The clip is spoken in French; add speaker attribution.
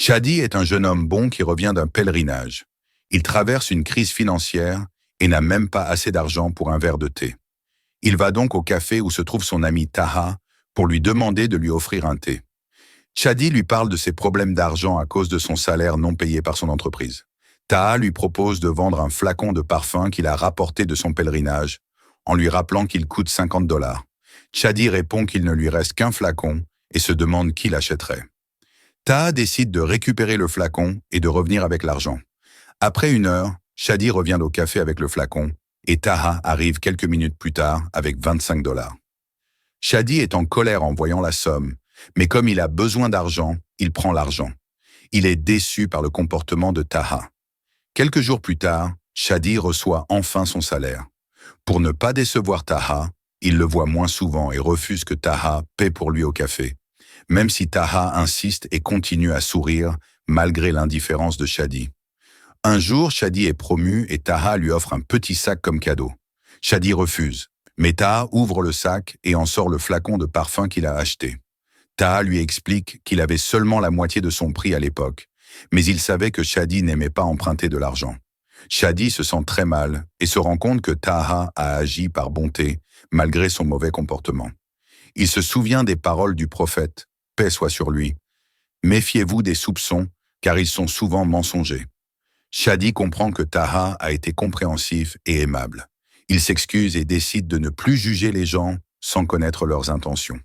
Speaker 1: Shadi est un jeune homme bon qui revient d'un pèlerinage. Il traverse une crise financière et n'a même pas assez d'argent pour un verre de thé. Il va donc au café où se trouve son ami Taha pour lui demander de lui offrir un thé. Shadi lui parle de ses problèmes d'argent à cause de son salaire non payé par son entreprise. Taha lui propose de vendre un flacon de parfum qu'il a rapporté de son pèlerinage, en lui rappelant qu'il coûte 50 $. Shadi répond qu'il ne lui reste qu'un flacon et se demande qui l'achèterait. Taha décide de récupérer le flacon et de revenir avec l'argent. Après 1 heure, Shadi revient au café avec le flacon et Taha arrive quelques minutes plus tard avec 25 $. Shadi est en colère en voyant la somme, mais comme il a besoin d'argent, il prend l'argent. Il est déçu par le comportement de Taha. Quelques jours plus tard, Shadi reçoit enfin son salaire. Pour ne pas décevoir Taha, il le voit moins souvent et refuse que Taha paie pour lui au café, même si Taha insiste et continue à sourire malgré l'indifférence de Shadi. Un jour, Shadi est promu et Taha lui offre un petit sac comme cadeau. Shadi refuse, mais Taha ouvre le sac et en sort le flacon de parfum qu'il a acheté. Taha lui explique qu'il avait seulement la moitié de son prix à l'époque, mais il savait que Shadi n'aimait pas emprunter de l'argent. Shadi se sent très mal et se rend compte que Taha a agi par bonté malgré son mauvais comportement. Il se souvient des paroles du prophète, paix soit sur lui. Méfiez-vous des soupçons, car ils sont souvent mensongers. Shadi comprend que Taha a été compréhensif et aimable. Il s'excuse et décide de ne plus juger les gens sans connaître leurs intentions.